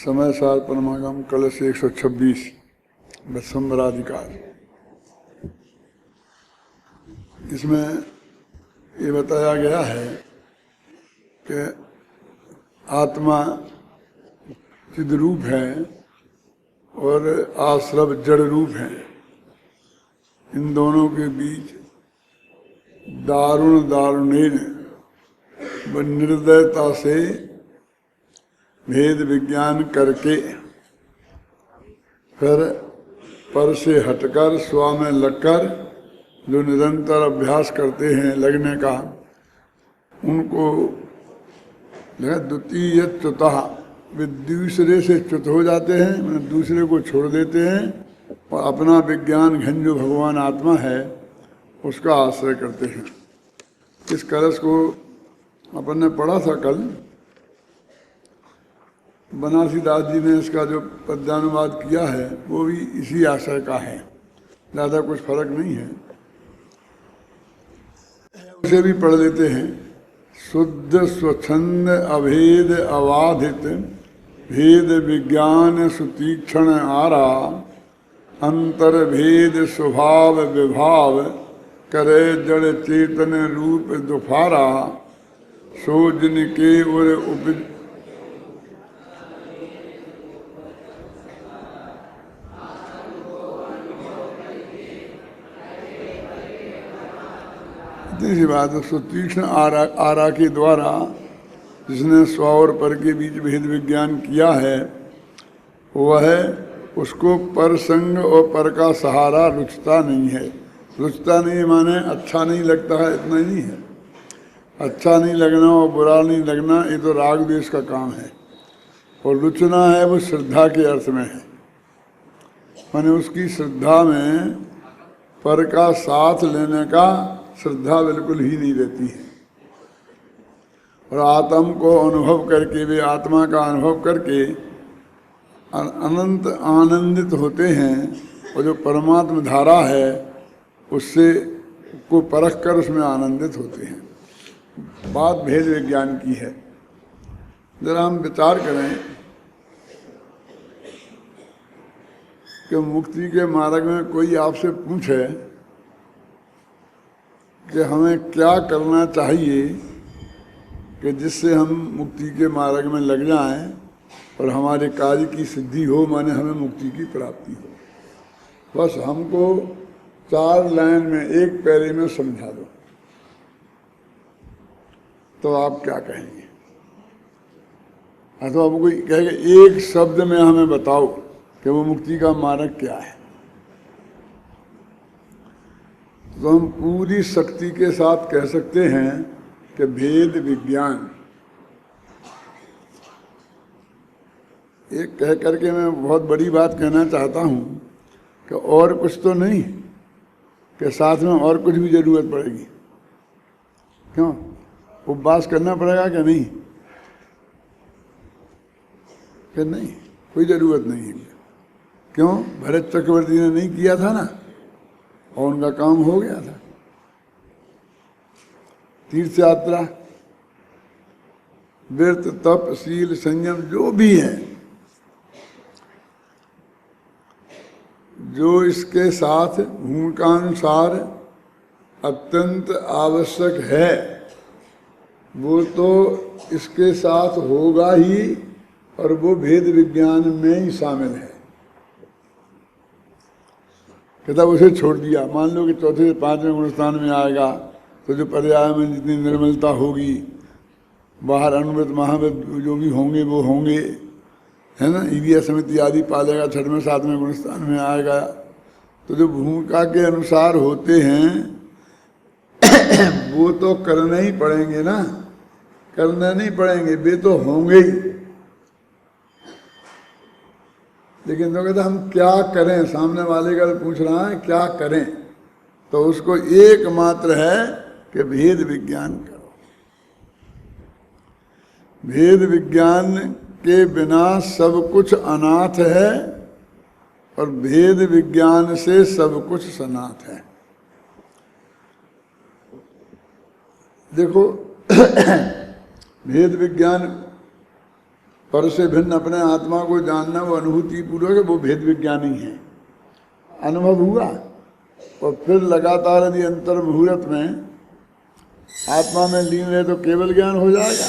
समय सार परमागम कलश 126 विश्वम्भराधिकार। इसमें ये बताया गया है कि आत्मा चिद रूप है और आश्रव जड़ रूप है। इन दोनों के बीच दारुणेन व निर्दयता से भेद विज्ञान करके फिर पर से हटकर स्व में लगकर जो निरंतर अभ्यास करते हैं लगने का, उनको द्वितीय च्युतः वे दूसरे से च्युत हो जाते हैं, मतलब दूसरे को छोड़ देते हैं और अपना विज्ञान घन जो भगवान आत्मा है उसका आश्रय करते हैं। इस कलश को अपन ने पढ़ा था कल। बनारसी दास जी ने इसका जो पद्यानुवाद किया है वो भी इसी आशय का है, ज़्यादा कुछ फर्क नहीं है। उसे भी पढ़ लेते हैं। शुद्ध स्वच्छंद अभेद अबाधित भेद विज्ञान सुतीक्षण आरा अंतर भेद स्वभाव विभाव करे जड़ चेतन रूप दुफारा सो जिनके और उपज इतनी बात है। सुतीक्ष्ण आरा के द्वारा जिसने स्व और पर के बीच भेद विज्ञान किया है वह उसको पर संग और पर का सहारा रुचता नहीं है। रुचता नहीं माने अच्छा नहीं लगता है, इतना ही नहीं है। अच्छा नहीं लगना और बुरा नहीं लगना ये तो राग द्वेष का काम है, और रुचना है वो श्रद्धा के अर्थ में है। माने उसकी श्रद्धा में पर का साथ लेने का श्रद्धा बिल्कुल ही नहीं रहती है। और आत्म को अनुभव करके, वे आत्मा का अनुभव करके अनंत आनंदित होते हैं, और जो परमात्म धारा है उससे को परख कर उसमें आनंदित होते हैं। बात भेद विज्ञान की है। जरा हम विचार करें कि मुक्ति के मार्ग में कोई आपसे पूछे कि हमें क्या करना चाहिए कि जिससे हम मुक्ति के मार्ग में लग जाएं और हमारे कार्य की सिद्धि हो, माने हमें मुक्ति की प्राप्ति हो। बस हमको 4 लाइन में, एक पैरे में समझा दो, तो आप क्या कहेंगे? तो आप कोई कहेगा एक शब्द में हमें बताओ कि वो मुक्ति का मार्ग क्या है, तो हम पूरी शक्ति के साथ कह सकते हैं कि भेद विज्ञान। एक कह करके मैं बहुत बड़ी बात कहना चाहता हूँ कि और कुछ तो नहीं, कि साथ में और कुछ भी जरूरत पड़ेगी। क्यों? उपवास करना पड़ेगा कि नहीं? कि नहीं, कोई जरूरत नहीं है। क्यों? भरत चक्रवर्ती ने नहीं किया था ना, और उनका काम हो गया था। तीर्थ यात्रा, व्रत, तप, शील, संयम जो भी है, जो इसके साथ भूमिकानुसार अत्यंत आवश्यक है, वो तो इसके साथ होगा ही, और वो भेद विज्ञान में ही शामिल है। कहता उसे छोड़ दिया। मान लो कि चौथे से 5वें गुणस्थान में आएगा तो जो पर्याय में जितनी निर्मलता होगी, बाहर अनुमृत महामृत जो भी होंगे वो होंगे, है ना। ईवीएस समिति आदि पालेगा। 6वें 7वें गुणस्थान में आएगा तो जो भूमिका के अनुसार होते हैं वो तो करने ही पड़ेंगे ना, करने नहीं पड़ेंगे, वे तो होंगे ही। लेकिन तो कहते हम क्या करें, सामने वाले का पूछ रहा है क्या करें, तो उसको एकमात्र है कि भेद विज्ञान करो। भेद विज्ञान के बिना सब कुछ अनाथ है, और भेद विज्ञान से सब कुछ सनाथ है। देखो भेद विज्ञान पर से भिन्न अपने आत्मा को जानना वो अनुभूति पूर्वक है, वो भेद विज्ञानी है। अनुभव हुआ और फिर लगातार यदि अंतर मुहूर्त में आत्मा में लीन रहे तो केवल ज्ञान हो जाएगा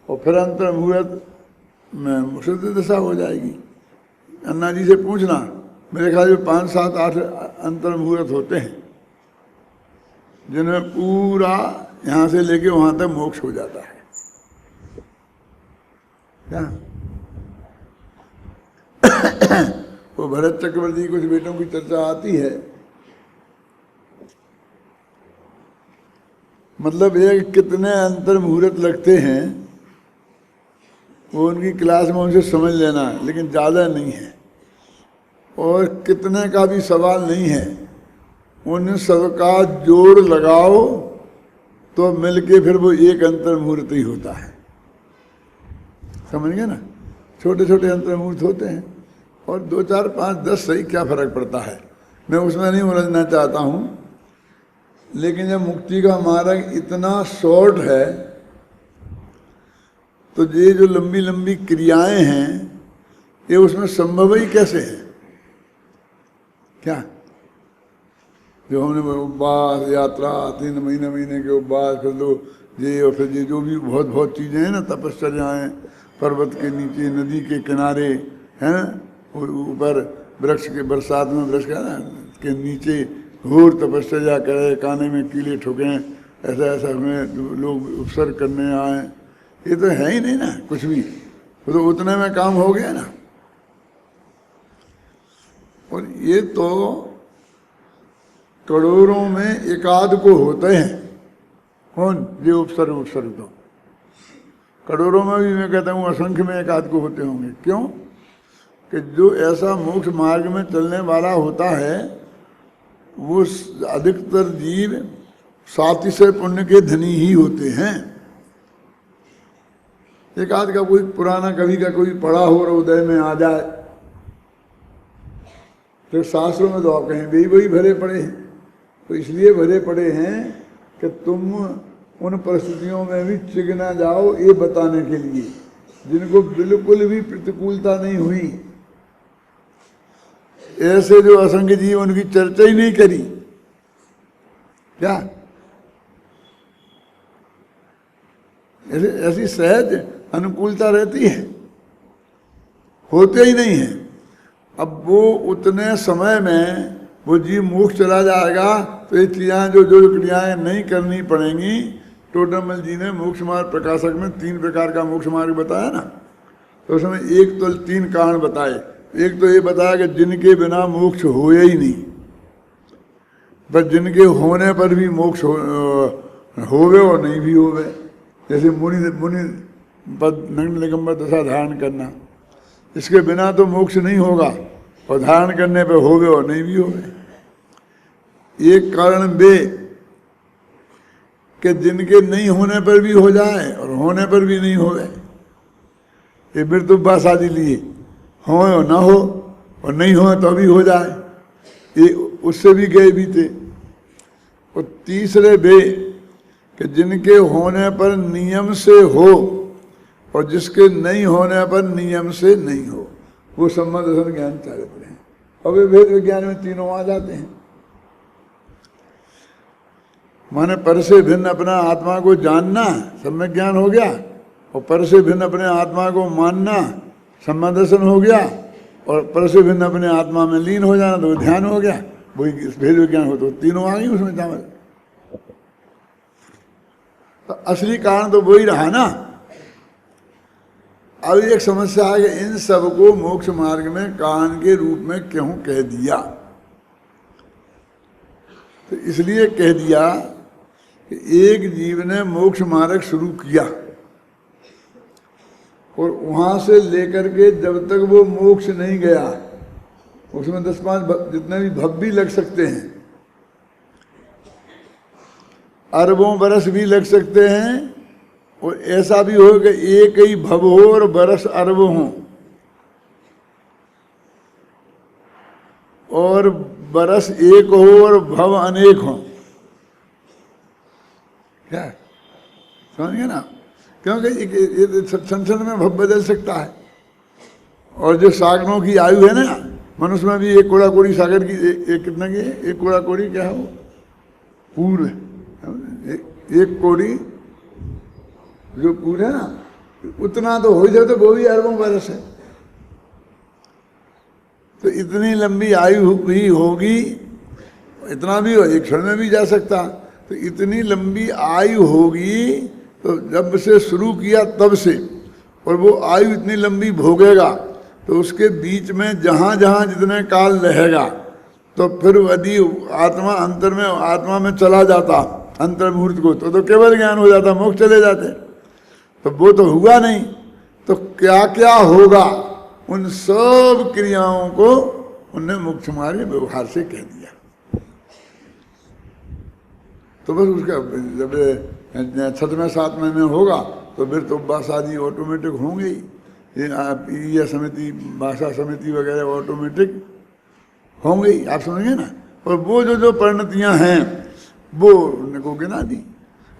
और फिर अंतर मुहूर्त में शुद्ध दशा हो जाएगी। अन्ना जी से पूछना, मेरे ख्याल में 5, 7, 8 अंतर मुहूर्त होते हैं जिनमें पूरा यहाँ से लेके वहाँ तक मोक्ष हो जाता है। क्या वो भरत चक्रवर्ती कुछ बेटों की चर्चा आती है, मतलब ये कितने अंतर मुहूर्त लगते हैं वो उनकी क्लास में उनसे समझ लेना है, लेकिन ज़्यादा नहीं है और कितने का भी सवाल नहीं है। उन सबका जोड़ लगाओ तो मिलके फिर वो एक अंतर मुहूर्त ही होता है। समझ गए ना? छोटे छोटे अंतर मुहूर्त होते हैं और 2, 4, 5, 10 सही क्या फर्क पड़ता है, मैं उसमें नहीं उलझना चाहता हूँ। लेकिन जब मुक्ति का मार्ग इतना शॉर्ट है तो ये जो लंबी लंबी क्रियाएं हैं ये उसमें संभव ही कैसे है? क्या जो हमने उपवास यात्रा 3 महीने के उपवास, फिर लो ये और फिर ये जो भी बहुत बहुत चीज़ें हैं ना, तपश्चर्याएँ, पर्वत के नीचे नदी के किनारे हैं, ऊपर वृक्ष के बरसात में वृक्ष के नीचे घोर तपश्चर्या करे, काने में कीले ठोके, ऐसा ऐसा हमें लोग उपसर्ग करने आए, ये तो है ही नहीं ना कुछ भी, तो उतने में काम हो गया ना। और ये तो करोड़ों में एकाध को होते हैं। कौन? ये उपसर्ग तो करोड़ों में भी मैं कहता हूँ असंख्य में एकाध को होते होंगे। क्यों? कि जो ऐसा मोक्ष मार्ग में चलने वाला होता है वो अधिकतर जीव सातिशय पुण्य के धनी ही होते हैं। एक आध का कोई पुराना कभी का कोई पढ़ा हो और उदय में आ जाए तो शास्त्रों में तो आप कहें वही भरे पड़े हैं। तो इसलिए भरे पड़े हैं कि तुम उन परिस्थितियों में भी चिग ना जाओ, ये बताने के लिए जिनको बिल्कुल भी प्रतिकूलता नहीं हुई। ऐसे जो असंख्य जीव उनकी चर्चा ही नहीं करी। क्या ऐसी सहज अनुकूलता रहती है? होते ही नहीं है। अब वो उतने समय में वो जीव मोक्ष चला जाएगा तो ये क्रियाएं जो क्रियाएं नहीं करनी पड़ेंगी। टोडरमल जी ने मोक्ष मार्ग प्रकाशक में 3 प्रकार का मोक्ष मार्ग बताया ना, तो उसमें एक तो 3 कारण बताए। एक तो ये बताया कि जिनके बिना मोक्ष होए ही नहीं, पर जिनके होने पर भी मोक्ष होवे और नहीं भी होवे। जैसे मुनि पद नग्न निगंबर दशा धारण करना, इसके बिना तो मोक्ष नहीं होगा और धारण करने पे होवे और नहीं भी होवे। एक कारण बे कि जिनके नहीं होने पर भी हो जाए और होने पर भी नहीं होवे। ये मृत्युब्बा शादी लिए हो और ना हो और नहीं हो तो भी हो जाए, ये उससे भी गए भी थे। और तीसरे बे कि जिनके होने पर नियम से हो और जिसके नहीं होने पर नियम से नहीं हो, वो सम्मत दर्शन ज्ञान चारे पड़े हैं। और वे भेद विज्ञान में तीनों आ जाते हैं। माने पर से भिन्न अपना आत्मा को जानना सम्यक ज्ञान हो गया, और पर से भिन्न अपने आत्मा को मानना सम्यक दर्शन हो गया, और पर से भिन्न अपने आत्मा में लीन हो जाना तो ध्यान हो गया। वही भेद विज्ञान हो तो तीनों आ गई उसमें समझ। तो असली कारण तो वही रहा ना। अब एक समस्या है कि इन सबको मोक्ष मार्ग में कारण के रूप में क्यों कह दिया? तो इसलिए कह दिया कि एक जीव ने मोक्ष मार्ग शुरू किया और वहां से लेकर के जब तक वो मोक्ष नहीं गया, उसमें 10-5 जितने भी भव भी लग सकते हैं, अरबों बरस भी लग सकते हैं, और ऐसा भी हो कि एक ही भव हो और बरस अरब हो, और बरस एक हो और भव अनेक हो। क्या समझ गए ना? क्योंकि ये क्षण में भव बदल सकता है। और जो सागरों की आयु है ना, मनुष्य में भी एक कोड़ा कोड़ी सागर की एक कितना की है? एक कोड़ा कोड़ी क्या हो पूर्व, एक कोड़ी जो पूर्व है ना, उतना तो हो जाए तो वो भी अरबों बरस है। तो इतनी लंबी आयु भी होगी, इतना भी हो, एक क्षण में भी जा सकता। तो इतनी लंबी आयु होगी तो जब से शुरू किया तब से, और वो आयु इतनी लंबी भोगेगा तो उसके बीच में जहाँ जहाँ जितने काल रहेगा, तो फिर यदि आत्मा अंतर में, आत्मा में चला जाता अंतर्मुहूर्त को, तो केवल ज्ञान हो जाता, मोक्ष चले जाते। तो वो तो हुआ नहीं, तो क्या क्या होगा उन सब क्रियाओं को उनने मुख्य मार्ग व्यवहार से कह दिया। तो बस उसका जब 6वें 7वें में होगा तो फिर तो बस आदि ऑटोमेटिक होंगे ही। ये समिति, भाषा समिति वगैरह ऑटोमेटिक होंगे ही, आप समझेंगे ना। और वो जो परिणतियां हैं वो उनको गिना दी।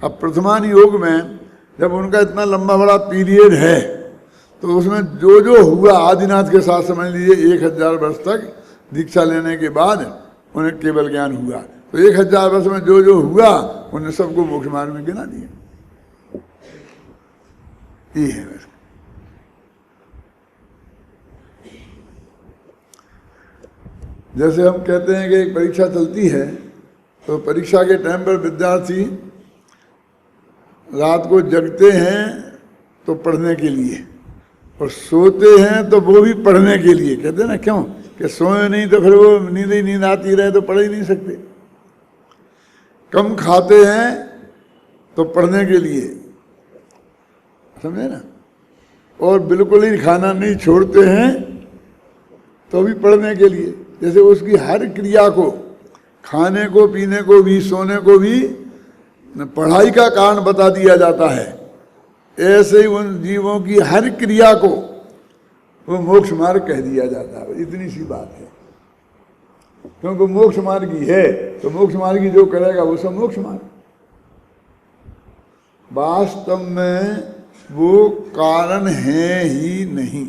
अब प्रथमान योग में जब उनका इतना लंबा बड़ा पीरियड है तो उसमें जो हुआ, आदिनाथ के साथ समझ लीजिए 1000 वर्ष तक दीक्षा लेने के बाद उन्हें केवल ज्ञान हुआ। तो 1000 वर्ष में जो हुआ उन्हें सबको मोक्ष मार्ग में गिना दिया। ये है बस। जैसे हम कहते हैं कि एक परीक्षा चलती है, तो परीक्षा के टाइम पर विद्यार्थी रात को जगते हैं तो पढ़ने के लिए, और सोते हैं तो वो भी पढ़ने के लिए। कहते हैं ना, क्यों कि सोए नहीं तो फिर वो नींद आती रहे तो पढ़ ही नहीं सकते। कम खाते हैं तो पढ़ने के लिए, समझे ना, और बिल्कुल ही खाना नहीं छोड़ते हैं तो भी पढ़ने के लिए। जैसे उसकी हर क्रिया को, खाने को, पीने को भी, सोने को भी पढ़ाई का कारण बता दिया जाता है, ऐसे ही उन जीवों की हर क्रिया को वो मोक्ष मार्ग कह दिया जाता है। इतनी सी बात है, क्योंकि मोक्ष मार्गी है तो मोक्ष मार्गी जो करेगा वो सब मोक्ष मार्ग। वास्तव में वो कारण है ही नहीं,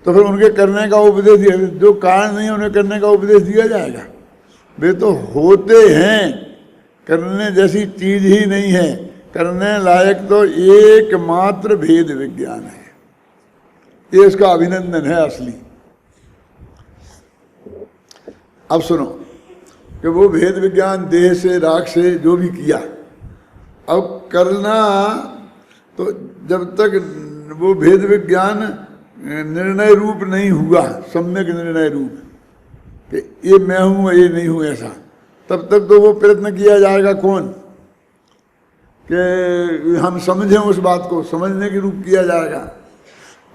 तो फिर उनके करने का उपदेश दिया। जो कारण नहीं है उन्हें करने का उपदेश दिया जाएगा। वे तो होते हैं, करने जैसी चीज ही नहीं है। करने लायक तो एकमात्र भेद विज्ञान है, ये इसका अभिनंदन है असली। अब सुनो कि वो भेद विज्ञान देह से, राग से जो भी किया, अब करना तो जब तक वो भेद विज्ञान निर्णय रूप नहीं हुआ, सम्यक निर्णय रूप कि ये मैं हूं ये नहीं हूं ऐसा, तब तक तो वो प्रयत्न किया जाएगा कौन कि हम समझें, उस बात को समझने के रूप किया जाएगा।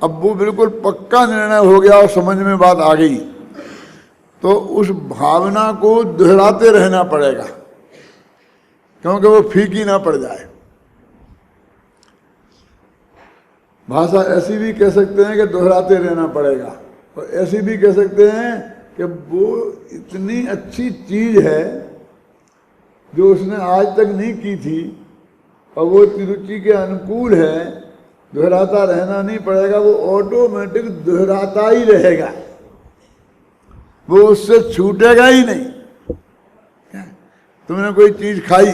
अब वो बिल्कुल पक्का निर्णय हो गया और समझ में बात आ गई, तो उस भावना को दोहराते रहना पड़ेगा, क्योंकि वो फीकी ना पड़ जाए। भाषा ऐसी भी कह सकते हैं कि दोहराते रहना पड़ेगा, और ऐसी भी कह सकते हैं कि वो इतनी अच्छी चीज है जो उसने आज तक नहीं की थी, और वो रुचि के अनुकूल है, दोहराता रहना नहीं पड़ेगा, वो ऑटोमेटिक दोहराता ही रहेगा, वो उससे छूटेगा ही नहीं। तुमने कोई चीज खाई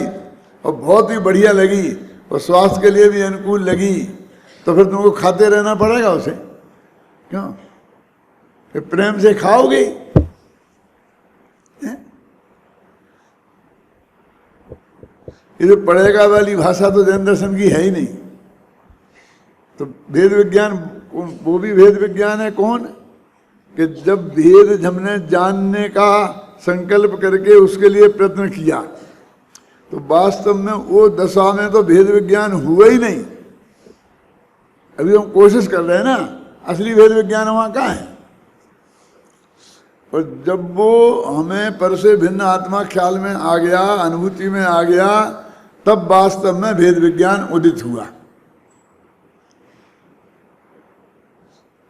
और बहुत ही बढ़िया लगी और स्वास्थ्य के लिए भी अनुकूल लगी, तो फिर तुमको खाते रहना पड़ेगा उसे, क्यों? फिर प्रेम से खाओगे। ये जो पढ़ेगा वाली भाषा तो जैन दर्शन की है ही नहीं। तो भेद विज्ञान, वो भी भेद विज्ञान है कौन कि जब भेद हमने जानने का संकल्प करके उसके लिए प्रयत्न किया, तो वास्तव में वो दशा में तो भेद विज्ञान हुआ ही नहीं। अभी हम कोशिश कर रहे हैं ना, असली भेद विज्ञान वहां कहाँ है? और जब वो हमें पर से भिन्न आत्मा ख्याल में आ गया, अनुभूति में आ गया, तब वास्तव में भेद विज्ञान उदित हुआ।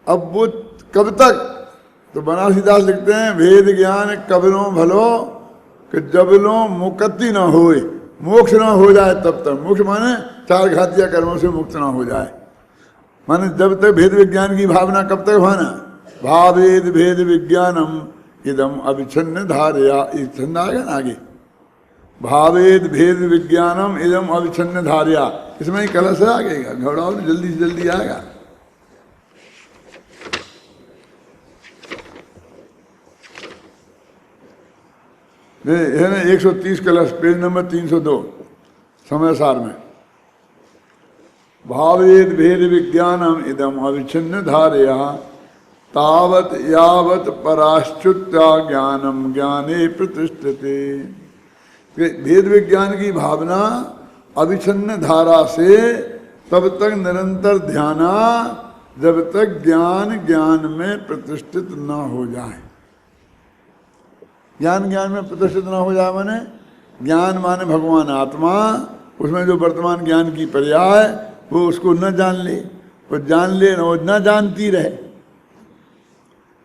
अब वो कब तक? तो बनारसीदास लिखते हैं, भेद ज्ञान कबलो भलो कि जबलो मुक्ति न होए, मोक्ष न हो जाए तब तक। मोक्ष माने चार घातिया कर्मों से मुक्त ना हो जाए। माने जब तक भेद विज्ञान की भावना कब तक होना, भावेद भेद विज्ञानम इदम अविच्छिन्न धारया, ये छंद आएगा ना आगे, भावेद भेद विज्ञानम इदम अविच्छिन्न धारया, इसमें ही कलश है आगे का, घबराओ जल्दी से जल्दी आएगा। है ना 130 कलश, पेज नंबर 302 समय सार में। भावेद भेद विज्ञानम इदम अविच्छिन्न धारया तावत यावत पराश्च्युत्या ज्ञानम ज्ञाने प्रतिष्ठते। भेद विज्ञान की भावना अविच्छिन्न धारा से तब तक निरंतर ध्याना जब तक ज्ञान ज्ञान में प्रतिष्ठित न हो जाए। ज्ञान ज्ञान में प्रतिष्ठित न हो जाए माने ज्ञान माने भगवान आत्मा, उसमें जो वर्तमान ज्ञान की पर्याय वो उसको न जान ले, वो जान ले वो न जानती रहे।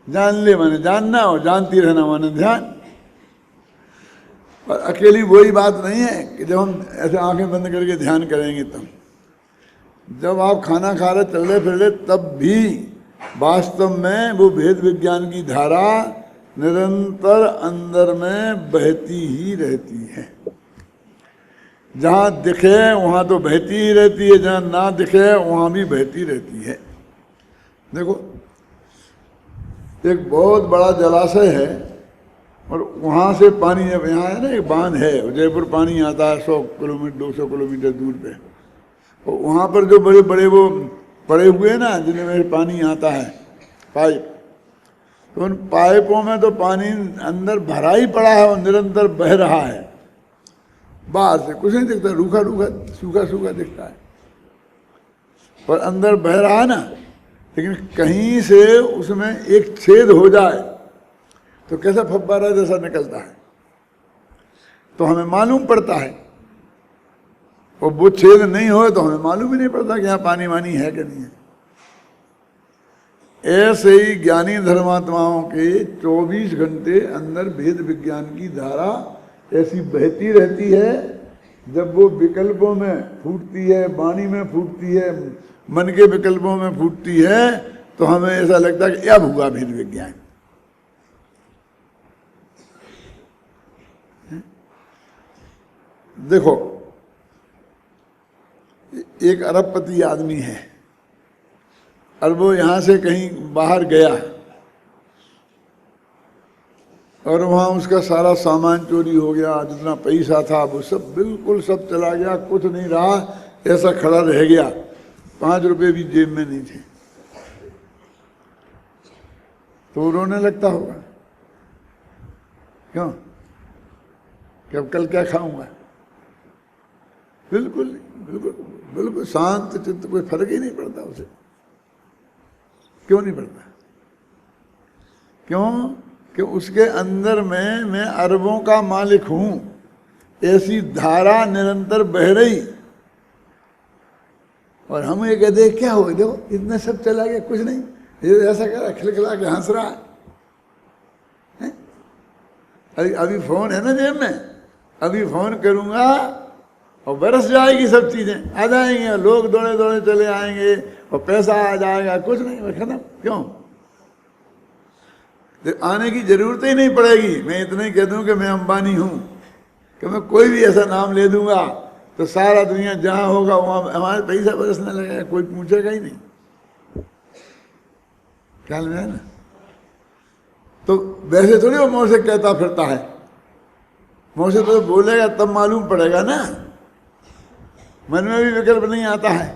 जान ले माने जानना और जानती रहना माने ध्यान। और अकेली वही बात नहीं है कि जब हम ऐसे आंखें बंद करके ध्यान करेंगे तब, जब आप खाना खा रहे चल रहे फिर रहे तब भी वास्तव में वो भेद विज्ञान की धारा निरंतर अंदर में बहती ही रहती है। जहाँ दिखे वहाँ तो बहती ही रहती है, जहाँ ना दिखे वहाँ भी बहती रहती है। देखो एक बहुत बड़ा जलाशय है और वहाँ से पानी, जब यहाँ है ना एक बांध है, जयपुर पानी आता है 100 किलोमीटर 200 किलोमीटर दूर पे, और वहाँ पर जो बड़े बड़े वो पड़े हुए हैं ना जिनमें पानी आता है पाइप, तो उन पाइपों में तो पानी अंदर भरा ही पड़ा है और निरंतर बह रहा है। बाहर से कुछ नहीं दिखता, रूखा रूखा सूखा सूखा दिखता है, पर अंदर बह रहा है ना। लेकिन कहीं से उसमें एक छेद हो जाए तो कैसा फव्वारा जैसा निकलता है, तो हमें मालूम पड़ता है। और वो छेद नहीं हो तो हमें मालूम ही नहीं पड़ता कि यहाँ पानी वानी है कि नहीं है। ऐसे ही ज्ञानी धर्मात्माओं के 24 घंटे अंदर भेद विज्ञान की धारा ऐसी बहती रहती है। जब वो विकल्पों में फूटती है, वाणी में फूटती है, मन के विकल्पों में फूटती है, तो हमें ऐसा लगता है कि अब हुआ भेद विज्ञान। देखो एक अरबपति आदमी है और वो यहाँ से कहीं बाहर गया और वहाँ उसका सारा सामान चोरी हो गया, जितना पैसा था वो सब बिल्कुल सब चला गया, कुछ नहीं रहा, ऐसा खड़ा रह गया, 5 रुपए भी जेब में नहीं थे। तो रोने लगता होगा, क्यों कि अब कल क्या खाऊंगा। बिल्कुल बिल्कुल बिल्कुल शांत चित्त, कोई फर्क ही नहीं पड़ता उसे। क्यों नहीं पड़ता? क्यों कि उसके अंदर में मैं अरबों का मालिक हूं, ऐसी धारा निरंतर बह रही। और हम ये कहते क्या हो, देखो इतना सब चला गया, कुछ नहीं, ये ऐसा कर रहा, खिलखिला के हंस रहा है। अभी फोन है ना जेब में, अभी फोन करूंगा और बरस जाएगी सब चीजें, आ जाएंगे, लोग दौड़े दौड़े चले आएंगे और पैसा आ जाएगा, कुछ नहीं, खत्म। क्यों? तो आने की जरूरत ही नहीं पड़ेगी। मैं इतना ही कह दूं कि मैं अंबानी हूं, कि मैं कोई भी ऐसा नाम ले दूंगा तो सारा दुनिया जहां होगा वहां हमारे पैसा बरसने लगेगा, कोई पूछेगा ही नहीं। ख्याल में है ना? तो वैसे थोड़ी वो मुंह से कहता फिरता है, मुंह से तो बोलेगा तब मालूम पड़ेगा ना, मन में भी विकल्प नहीं आता है।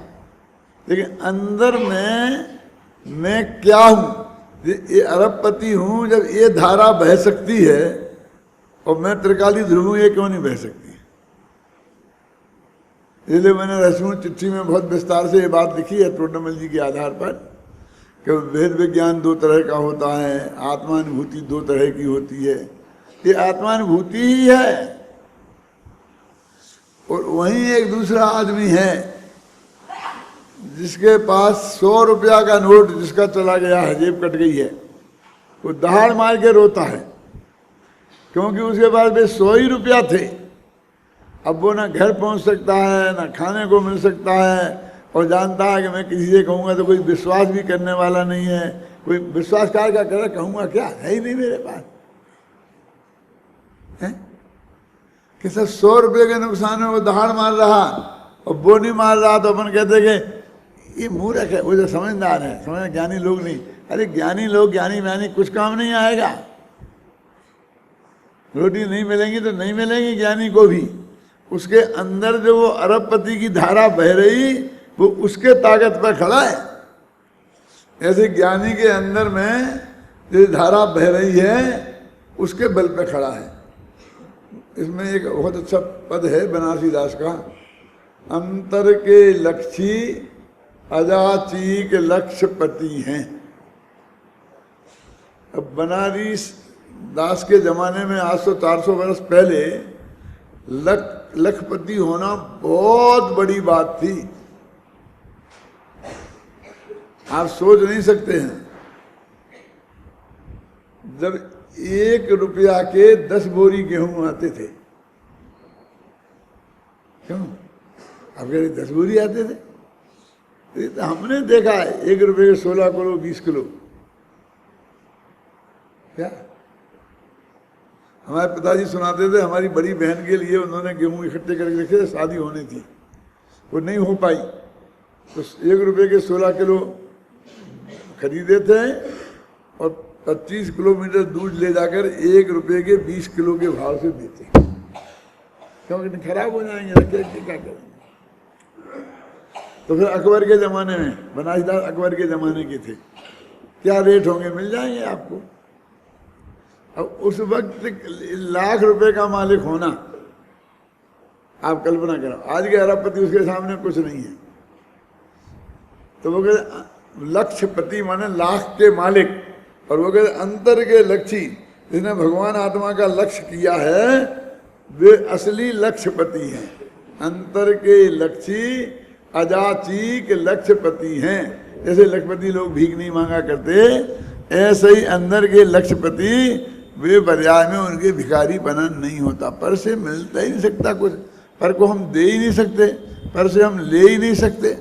लेकिन अंदर में मैं क्या हूं, ये अरबपति हूं, जब ये धारा बह सकती है और मैं त्रिकाली ध्रुव हूं, ये क्यों नहीं बह सकती? इसलिए मैंने रसूल चिट्ठी में बहुत विस्तार से ये बात लिखी है टोडरमल जी के आधार पर कि भेद विज्ञान 2 तरह का होता है, आत्मानुभूति 2 तरह की होती है। ये आत्मानुभूति ही है। और वहीं एक दूसरा आदमी है जिसके पास 100 रुपया का नोट जिसका चला गया है, जेब कट गई है, वो दहाड़ मार के रोता है, क्योंकि उसके पास बस 100 ही रुपया थे अब वो ना घर पहुंच सकता है, ना खाने को मिल सकता है, और जानता है कि मैं किसी से कहूँगा तो कोई विश्वास भी करने वाला नहीं है। कोई विश्वास क्या करे, कहूँगा क्या, है ही नहीं मेरे पास है कि सब 100 रुपये के नुकसान में वो दहाड़ मार रहा और वो नहीं मार रहा, तो अपन कहते कि ये मूर्ख है। वो जो समझदार है, समझ ज्ञानी लोग नहीं। अरे ज्ञानी लोग, ज्ञानी व्यानी कुछ काम नहीं आएगा। रोटी नहीं मिलेंगी तो नहीं मिलेंगी ज्ञानी को भी। उसके अंदर जो वो अरबपति की धारा बह रही, वो उसके ताकत पर खड़ा है। ऐसे ज्ञानी के अंदर में जो धारा बह रही है, उसके बल पे खड़ा है। इसमें एक बहुत अच्छा पद है बनारसी दास का, अंतर के लक्ष्य अजाचीक लक्ष्यपति हैं। अब बनारस दास के जमाने में आज से 400 वर्ष पहले लखपति होना बहुत बड़ी बात थी। आप सोच नहीं सकते हैं, जब 1 रुपया के 10 बोरी गेहूं आते थे। क्यों? अब कह रहे 10 बोरी आते थे। तो हमने देखा है 1 रुपये के 16 किलो 20 किलो। क्या हमारे पिताजी सुनाते थे, हमारी बड़ी बहन के लिए उन्होंने गेहूं इकट्ठे करके रखे थे, शादी होनी थी, वो नहीं हो पाई, तो 1 रुपये के 16 किलो खरीदे थे और 25 किलोमीटर दूर ले जाकर 1 रुपये के 20 किलो के भाव से देते, क्योंकि खराब हो जाएंगे, रखे क्या करेंगे। तो फिर अकबर के ज़माने में, बनारसदास अकबर के ज़माने के थे, क्या रेट होंगे मिल जाएंगे आपको। अब उस वक्त 1 लाख रुपए का मालिक होना, आप कल्पना करो, आज के अरबपति उसके सामने कुछ नहीं है। तो वो कहते लक्ष्यपति माने लाख के मालिक, और वो कहते अंतर के लक्ष्य, जिसने भगवान आत्मा का लक्ष्य किया है वे असली लक्ष्यपति हैं। अंतर के लक्ष्य अजाचीक लक्ष्यपति हैं। जैसे लक्ष्यपति लोग भीख नहीं मांगा करते, ऐसे ही अंदर के लक्ष्यपति वे पर्याय में उनके भिखारी बना नहीं होता। पर से मिलता ही नहीं सकता कुछ, पर को हम दे ही नहीं सकते, पर से हम ले ही नहीं सकते।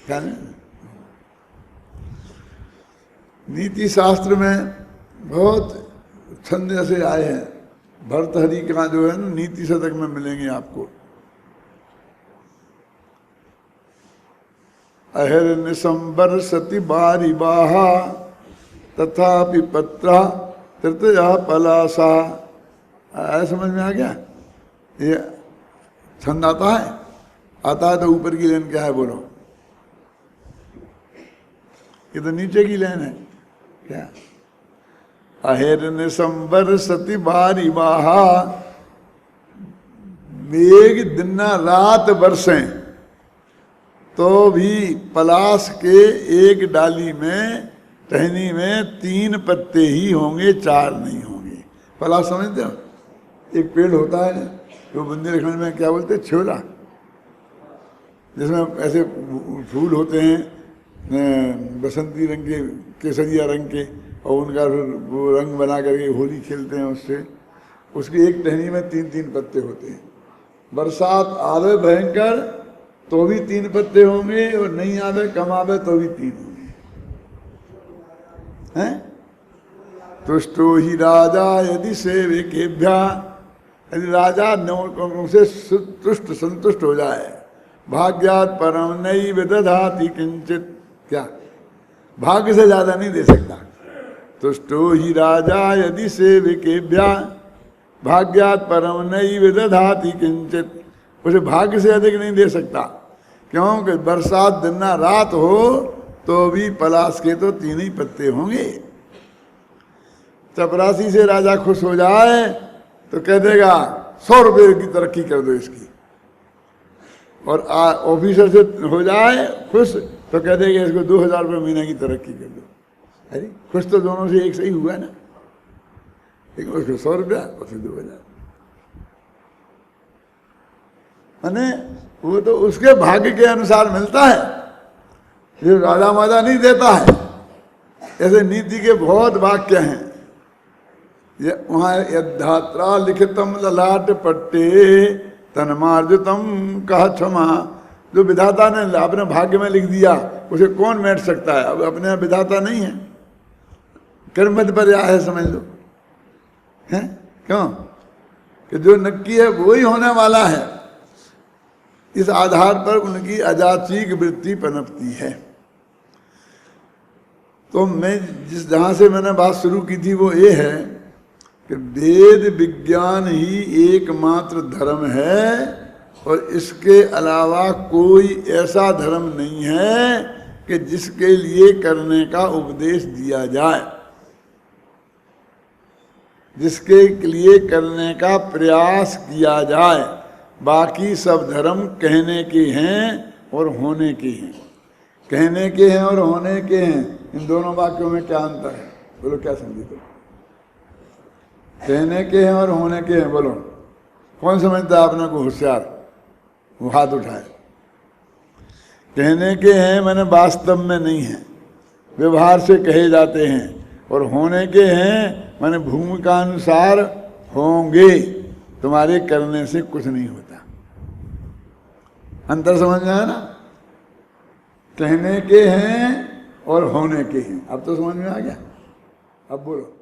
क्या नीति शास्त्र में बहुत छंद ऐसे आए हैं, भर्तहरि का जो है ना नीति शतक में मिलेंगे आपको। अहर निसंबर सति बारी बाहा तथापि पत्रा तृतया पलासा। आया समझ में आ गया? ये छंद आता है, आता है तो ऊपर की लाइन क्या है बोलो? ये तो नीचे की लाइन है। क्या? अहेर निसंबर सति बारी बाहा, मेघ दिन रात बरसें तो भी पलाश के एक डाली में, टहनी में 3 पत्ते ही होंगे, 4 नहीं होंगे। पलाश समझते हो? एक पेड़ होता है जो बुंदेलखंड में क्या बोलते हैं, छोला, जिसमें ऐसे फूल होते हैं बसंती रंग के, केसरिया रंग के, और उनका वो रंग बना करके होली खेलते हैं उससे। उसकी एक टहनी में 3-3 पत्ते होते हैं। बरसात आवे भयंकर तो भी 3 पत्ते होंगे, और नहीं आवे, कम आवे तो भी 3 होंगे। हैं? तुष्टो ही राजा यदि सेवकेभ्या, यदि राजा उनसे तुष्ट संतुष्ट हो जाए, भाग्यात् परम नैव दधाति किंचित। क्या? भाग्य से ज्यादा नहीं दे सकता। तुष्टो ही राजा यदि सेवकेभ्या भाग्यात् परम नैव दधाति किंचित। उसे भाग्य से अधिक नहीं दे सकता, क्योंकि बरसात दिन रात हो तो भी पलाश के तो 3 ही पत्ते होंगे। चपरासी से राजा खुश हो जाए तो कह देगा 100 रुपये की तरक्की कर दो इसकी, और ऑफिसर से हो जाए खुश तो कह देगा इसको 2000 रुपये महीने की तरक्की कर दो। अरे खुश तो दोनों से एक सही हुआ ना, लेकिन उसको 100 रुपया और फिर 2000। माने वो तो उसके भाग्य के अनुसार मिलता है, ये राजा माजा नहीं देता है। ऐसे नीति के बहुत वाक्य हैं। वहाँ यद्धात्रा लिखितम ललाट पट्टे तन्मार्जितम कह क्षमा, जो विधाता ने अपने भाग्य में लिख दिया उसे कौन मेट सकता है? अब अपने विधाता नहीं है, कर्मत पर या है, समझ लो है। क्यों कि जो नक्की है वो ही होने वाला है। इस आधार पर उनकी अजाचीक वृत्ति पनपती है। तो मैं जहाँ से मैंने बात शुरू की थी वो ये है कि वेद विज्ञान ही एकमात्र धर्म है और इसके अलावा कोई ऐसा धर्म नहीं है कि जिसके लिए करने का उपदेश दिया जाए, जिसके लिए करने का प्रयास किया जाए। बाकी सब धर्म कहने के हैं और होने के हैं। कहने के हैं और होने के हैं, इन दोनों वाक्यों में क्या अंतर है? बोलो, क्या समझे तुम? कहने के हैं और होने के हैं, बोलो कौन समझता है अपने को होशियार? वो हाथ उठाए। कहने के हैं मैंने वास्तव में नहीं है, व्यवहार से कहे जाते हैं, और होने के हैं मैंने भूमिका अनुसार होंगे, तुम्हारे करने से कुछ नहीं होता। अंतर समझ में आया ना? कहने के हैं और होने के हैं। अब तो समझ में आ गया? अब बोलो।